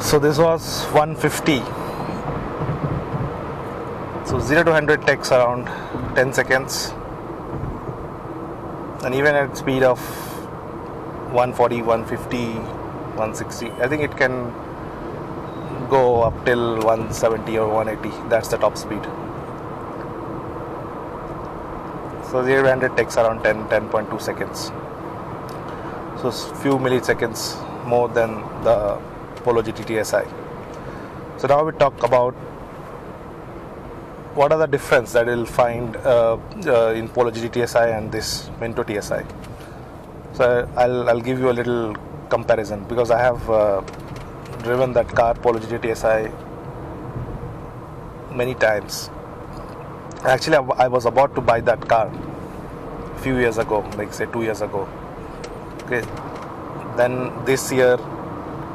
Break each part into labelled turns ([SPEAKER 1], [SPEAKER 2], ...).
[SPEAKER 1] So this was 150. So 0 to 100 takes around 10 seconds, and even at speed of 140, 150, 160, I think it can go up till 170 or 180. That's the top speed. So 0 to 100 takes around 10.2 seconds. So few milliseconds more than the Polo GT TSI. So now we talk about what are the difference that you'll find in Polo GT TSI and this Vento TSI. So I'll give you a little comparison, because I have driven that car, Polo GT TSI, many times. Actually, I was about to buy that car a few years ago, like say 2 years ago. Okay, then this year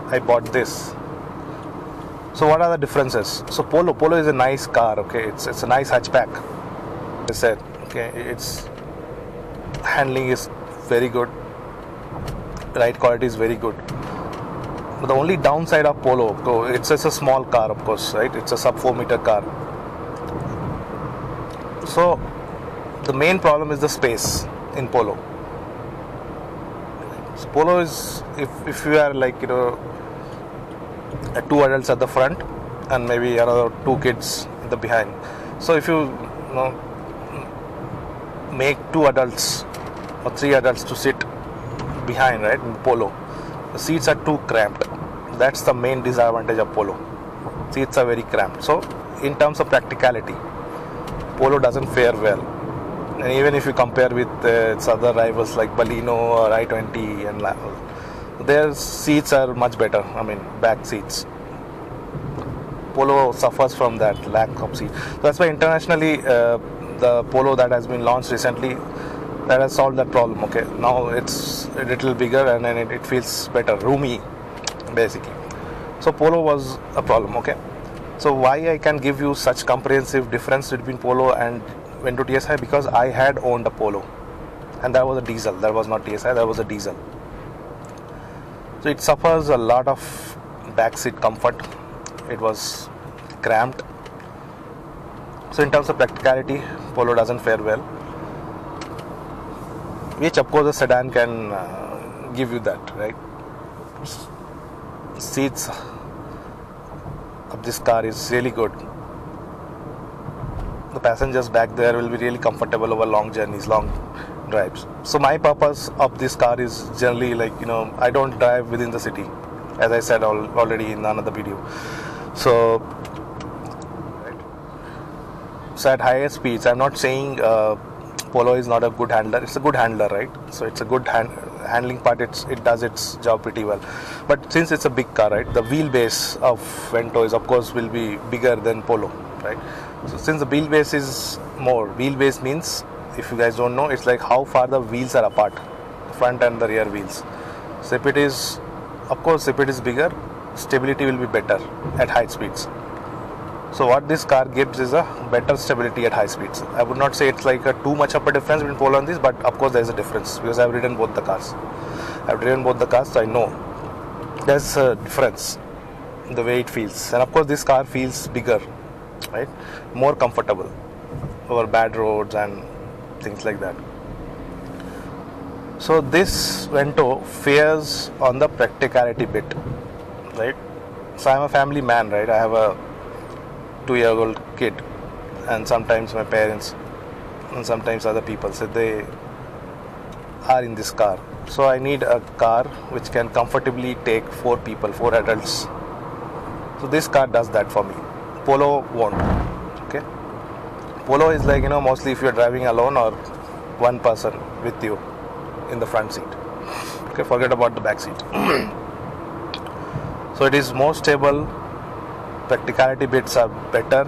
[SPEAKER 1] I bought this. So what are the differences? So Polo is a nice car. Okay, it's a nice hatchback. I said, okay, its handling is very good, ride quality is very good. But the only downside of Polo, it's just a small car, of course, right? It's a sub 4 meter car. So the main problem is the space in Polo. So Polo is, if you are like, 2 adults at the front and maybe another 2 kids in the behind. So if you, make 2 adults or 3 adults to sit behind, right, in Polo, the seats are too cramped. That's the main disadvantage of Polo. Seats are very cramped. So in terms of practicality, Polo doesn't fare well. And even if you compare with its other rivals like Baleno or i20, and their seats are much better. I mean, back seats. Polo suffers from that lack of seat. So that's why internationally, the Polo that has been launched recently, that has solved that problem. Okay, now it's a little bigger and then it feels better, roomy, basically. So Polo was a problem. Okay, so why I can give you such comprehensive difference between Polo and Vento TSI? Because I had owned a Polo, and that was a diesel. That was not TSI. That was a diesel. So it suffers a lot of backseat comfort. It was cramped. So in terms of practicality, Polo doesn't fare well, which of course a sedan can give you that, right? Seats of this car is really good. The passengers back there will be really comfortable over long journeys, long drives. So my purpose of this car is generally like, I don't drive within the city, as I said already in another video. So at higher speeds, I'm not saying Polo is not a good handler. It's a good handler, right? So it's a good handling part. It does its job pretty well. But since it's a big car, right, the wheelbase of Vento is, of course, will be bigger than Polo, right? So since the wheelbase is more, wheelbase means, if you guys don't know, it's like how far the wheels are apart, the front and the rear wheels. So if it is, of course, if it is bigger, stability will be better at high speeds. So what this car gives is a better stability at high speeds. I would not say it's like too much of a difference between Polo and this, but of course there is a difference because I've ridden both the cars. I've driven both the cars, so I know there's a difference in the way it feels. And of course this car feels bigger, right? More comfortable over bad roads and things like that. So this Vento fares on the practicality bit, right? So I'm a family man, right? I have a 2-year-old kid, and sometimes my parents and sometimes other people, so they are in this car. So I need a car which can comfortably take 4 people, 4 adults. So this car does that for me. Polo won't. Okay. Polo is like, mostly if you're driving alone or one person with you in the front seat. Okay, forget about the back seat. So it is more stable. Practicality bits are better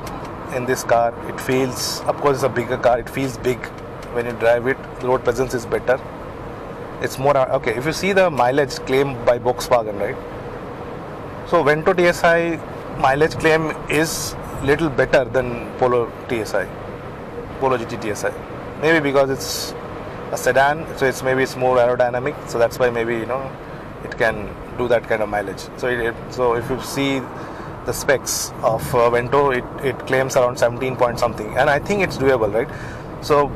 [SPEAKER 1] in this car. It feels, of course, it's a bigger car. It feels big when you drive it. The road presence is better. It's more okay. If you see the mileage claimed by Volkswagen, right? So Vento TSI mileage claim is little better than Polo TSI, Polo GT TSI. Maybe because it's a sedan, so it's more aerodynamic. So that's why maybe it can do that kind of mileage. So if you see the specs of Vento, it claims around 17 point something, and I think it's doable, right? So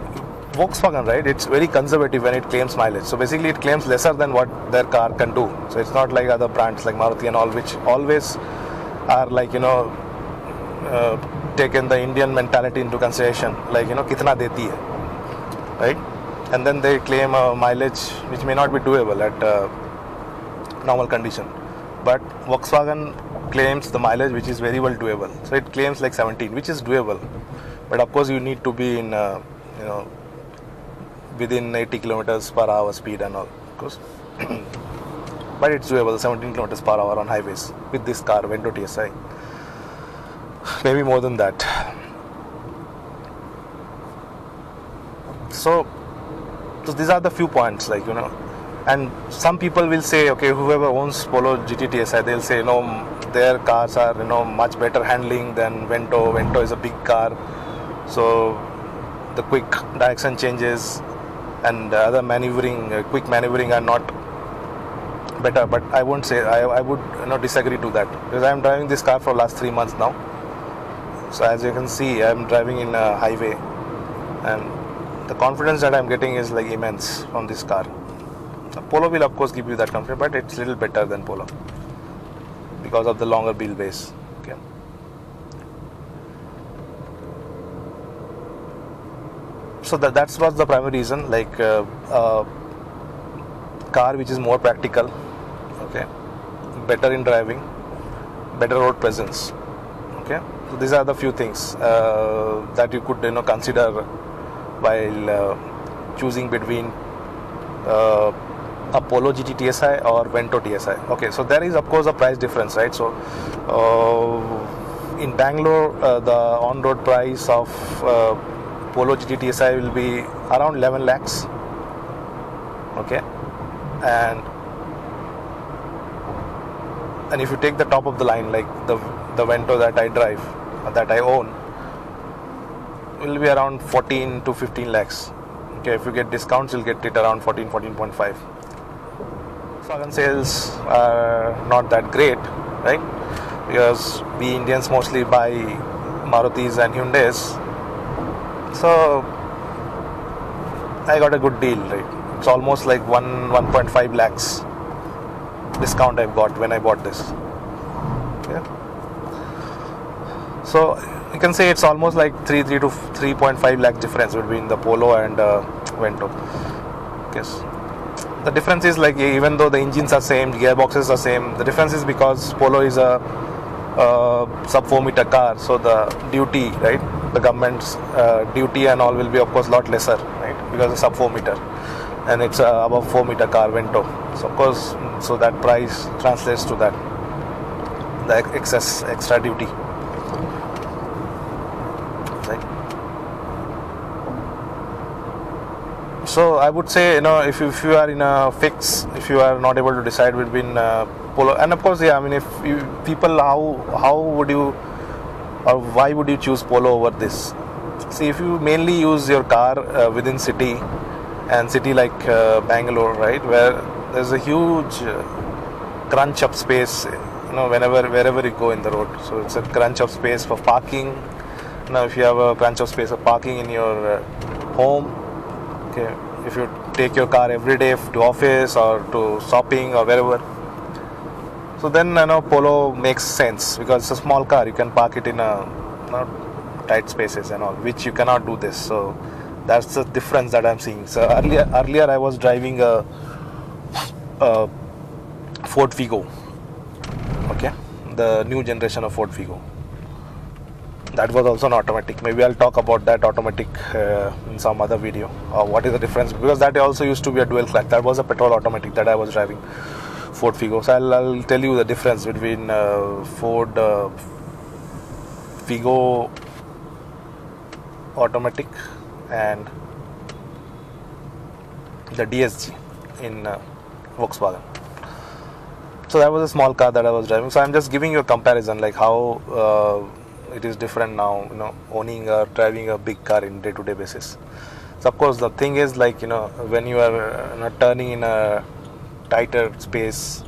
[SPEAKER 1] Volkswagen, right, it's very conservative when it claims mileage. So basically it claims lesser than what their car can do. So it's not like other brands like Maruti and all, which always are like, taken the Indian mentality into consideration, like, kitna deti hai, right? And then they claim a mileage which may not be doable at normal condition. But Volkswagen claims the mileage which is very well doable. So it claims like 17, which is doable. But of course you need to be in, within 80 kilometers per hour speed and all, of course. But it's doable, 17 kilometers per hour on highways with this car, Vento TSI. Maybe more than that. So these are the few points, like, and some people will say, okay, whoever owns Polo GT TSI, they'll say, no, their cars are, much better handling than Vento. Vento is a big car, so the quick direction changes and other quick maneuvering are not better. But I won't say, I would disagree to that, because I am driving this car for last 3 months now. So as you can see, I am driving in a highway, and the confidence that I am getting is like immense from this car. Polo will of course give you that confidence, but it's a little better than Polo because of the longer wheelbase. Okay. So that was the primary reason, like car which is more practical, okay, better in driving, better road presence. Okay, so these are the few things that you could consider while choosing between a Polo GT TSI or Vento TSI. Okay, so there is of course a price difference, right? So in Bangalore, the on-road price of Polo GT TSI will be around 11 lakhs. Okay, and if you take the top of the line, like the Vento that I drive, that I own, will be around 14 to 15 lakhs. Okay, if you get discounts, you'll get it around 14.5. Volkswagen sales are not that great, right? Because we Indians mostly buy Marutis and Hyundais. So I got a good deal, right? It's almost like 1.5 lakhs discount I've got when I bought this. Yeah. So you can say it's almost like 3 to 3.5 lakh difference between the Polo and Vento. Yes. The difference is, like, even though the engines are same, gearboxes are same, the difference is because Polo is a sub 4 meter car, so the duty, right, the government's duty and all will be of course a lot lesser, right, because it's sub 4 meter, and it's above 4 meter car Vento. So of course, so that price translates to that, the extra duty. So I would say, if you are in a fix, if you are not able to decide between Polo, and of course, yeah, I mean, if people, how would you, or why would you choose Polo over this? See, if you mainly use your car within city, and city like Bangalore, right, where there's a huge crunch of space, wherever you go in the road. So it's a crunch of space for parking. Now, if you have a crunch of space of parking in your home, okay, if you take your car every day to office or to shopping or wherever, so then Polo makes sense, because it's a small car. You can park it in tight spaces and all, which you cannot do this. So that's the difference that I'm seeing. So earlier I was driving a Ford Figo, okay, the new generation of Ford Figo. That was also an automatic. Maybe I'll talk about that automatic in some other video. What is the difference? Because that also used to be a dual clutch. That was a petrol automatic that I was driving, Ford Figo. So I'll tell you the difference between Ford Figo automatic and the DSG in Volkswagen. So that was a small car that I was driving. So I'm just giving you a comparison, like how it is different now, owning or driving a big car in day-to-day basis. So of course the thing is, like, when you are turning in a tighter space,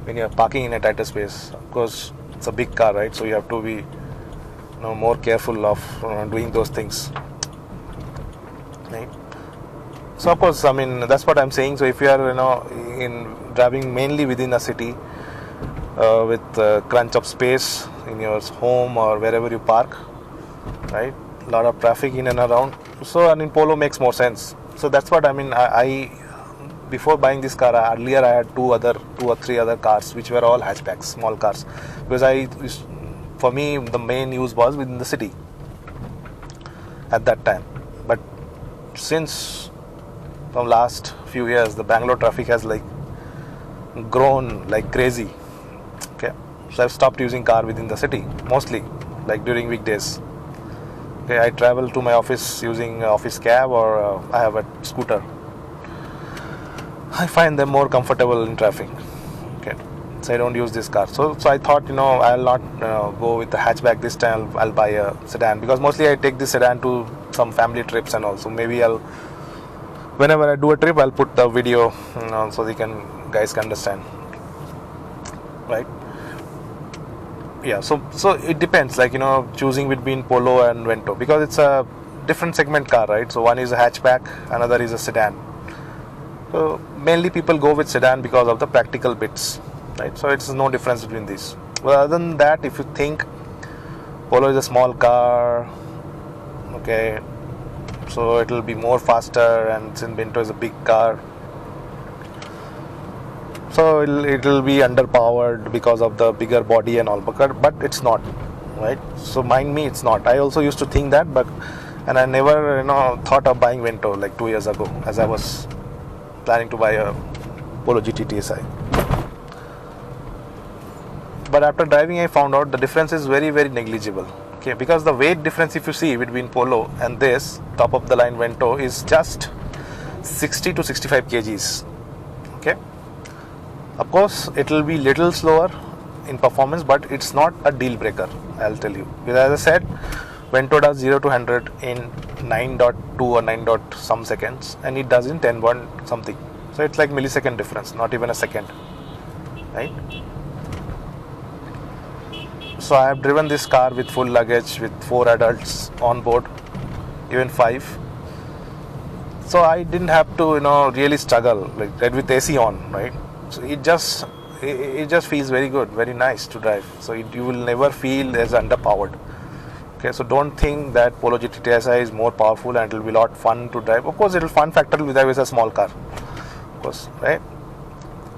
[SPEAKER 1] when you're parking in a tighter space. Of course, it's a big car, right? So you have to be more careful of doing those things, right? So of course, I mean, that's what I'm saying. So if you are in driving mainly within a city with crunch of space in your home or wherever you park, right, a lot of traffic in and around, so Polo makes more sense. So that's what I mean. I before buying this car, earlier I had two or three other cars which were all hatchbacks, small cars, because for me the main use was within the city at that time. But since from last few years, the Bangalore traffic has grown like crazy. Okay, so I've stopped using car within the city, mostly during weekdays. Okay, I travel to my office using office cab, or I have a scooter. I find them more comfortable in traffic. Okay, so I don't use this car. So I thought I'll not go with the hatchback this time. I'll buy a sedan, because mostly I take this sedan to some family trips and also maybe whenever I do a trip, I'll put the video so guys can understand, right? Yeah, so it depends, choosing between Polo and Vento, because it's a different segment car, right? So one is a hatchback, another is a sedan. So mainly people go with sedan because of the practical bits, right? So it's no difference between these. Well, other than that, if you think Polo is a small car, okay, so it will be more faster, and since Vento is a big car, so it will be underpowered because of the bigger body and all, but it's not, right? So mind me, it's not. I also used to think that, and I never thought of buying Vento 2 years ago, as I was planning to buy a Polo GT TSI. But after driving, I found out the difference is very, very negligible. Okay, because the weight difference, if you see between Polo and this top of the line Vento, is just 60 to 65 kgs. Okay, of course it will be little slower in performance, but it's not a deal breaker, I'll tell you. Because as I said, Vento does 0 to 100 in 9.2 or 9 some seconds, and it does in 10 something. So it's like millisecond difference, not even a second, right? So I have driven this car with full luggage, with 4 adults on board, even 5. So I didn't have to really struggle with AC on, right? So it just feels very good, very nice to drive. So you will never feel as underpowered. Okay, so don't think that Polo GT TSI is more powerful and it will be a lot fun to drive. Of course, it will fun factor will be there with a small car, of course, right?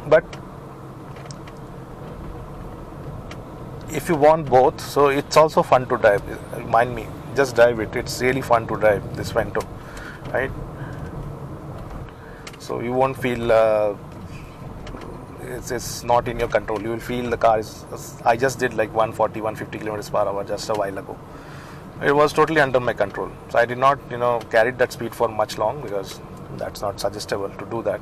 [SPEAKER 1] But if you want both, so it's also fun to drive. Mind me, just drive it. It's really fun to drive this Vento, right? So you won't feel it's not in your control. You will feel the car is. I just did 140, 150 kilometers per hour just a while ago. It was totally under my control. So I did not carry that speed for much long, because that's not suggestible to do that.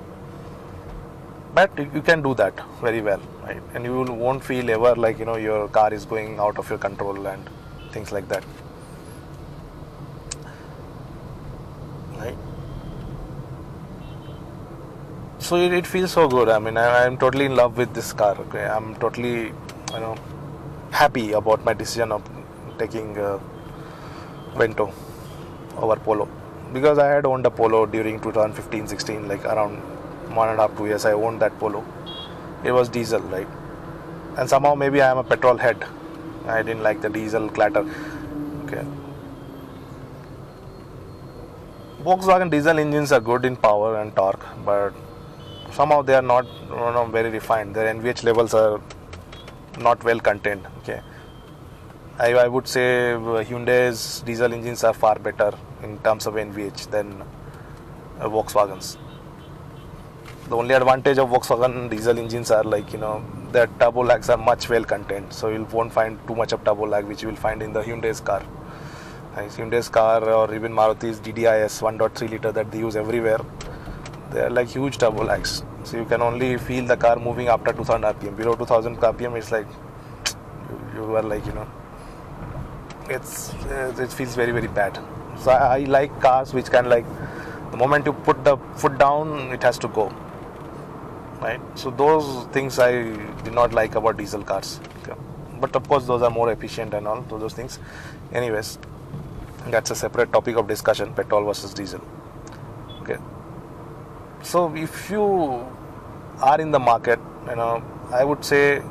[SPEAKER 1] But you can do that very well, right? And you won't feel ever your car is going out of your control and things like that, right? So it feels so good. I mean, I'm totally in love with this car. Okay, I'm totally happy about my decision of taking Vento over Polo, because I had owned a Polo during 2015-16, around 1.5 2 years. I owned that Polo. It was diesel, right? And somehow maybe I am a petrol head. I didn't like the diesel clatter. Okay. Volkswagen diesel engines are good in power and torque, but somehow they are not very refined. Their NVH levels are not well contained. Okay. I would say Hyundai's diesel engines are far better in terms of NVH than Volkswagen's. The only advantage of Volkswagen diesel engines are their turbo lags are much well contained, so you won't find too much of turbo lag, which you will find in the Hyundai's car. Hyundai's car, or even Maruti's DDIS 1.3 liter that they use everywhere, they are huge turbo lags. So you can only feel the car moving after 2000 rpm. Below 2000 rpm, it's you are it feels very, very bad. So I like cars which can the moment you put the foot down, it has to go. right? So those things I did not like about diesel cars. Okay. But of course those are more efficient and all those things. Anyways, that's a separate topic of discussion, petrol versus diesel. Okay. So if you are in the market, I would say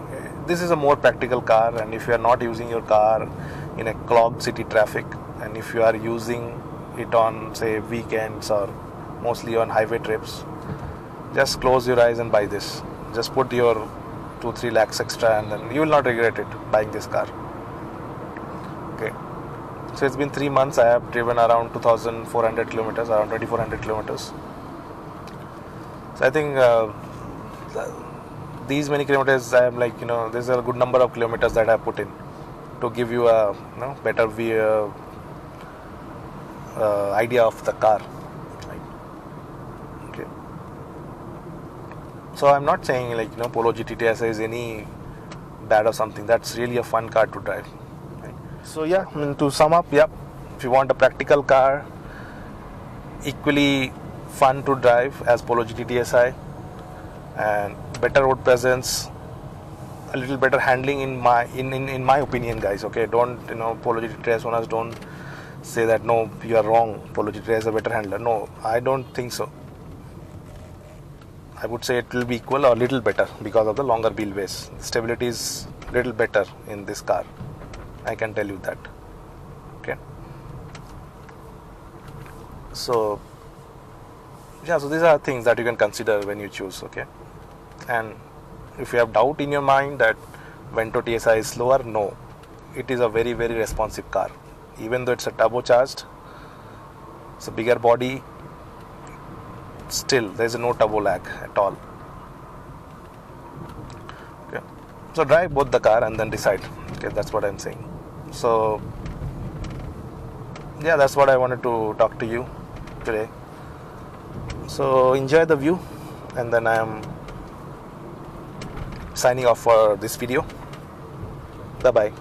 [SPEAKER 1] this is a more practical car, and if you are not using your car in a clogged city traffic, and if you are using it on say weekends or mostly on highway trips, just close your eyes and buy this. Just put your 2-3 lakhs extra and then you will not regret it buying this car. Okay. So it's been 3 months. I have driven around 2,400 kilometers, around 2,400 kilometers. So I think these many kilometers, I am like, there's a good number of kilometers that I have put in to give you a better view, idea of the car. Right? Okay. So I'm not saying like Polo GT TSI is any bad or something. That's really a fun car to drive. Right? So yeah, to sum up, if you want a practical car, equally fun to drive as Polo GT TSI, and better road presence, a little better handling in my opinion, guys. Okay, don't Polo GT TSI owners don't say that no, you are wrong, Polo GT TSI is a better handler. No, I don't think so. I would say it will be equal or little better because of the longer wheelbase. Stability is little better in this car, I can tell you that. Okay. So yeah, so these are things that you can consider when you choose. Okay. And if you have doubt in your mind that Vento TSI is slower, no, it is a very, very responsive car. Even though it's a turbocharged, it's a bigger body, still there is no turbo lag at all. Okay. So drive both the car and then decide. Okay, that's what I'm saying. So yeah, that's what I wanted to talk to you today. So enjoy the view, and then I am signing off for this video. Bye bye.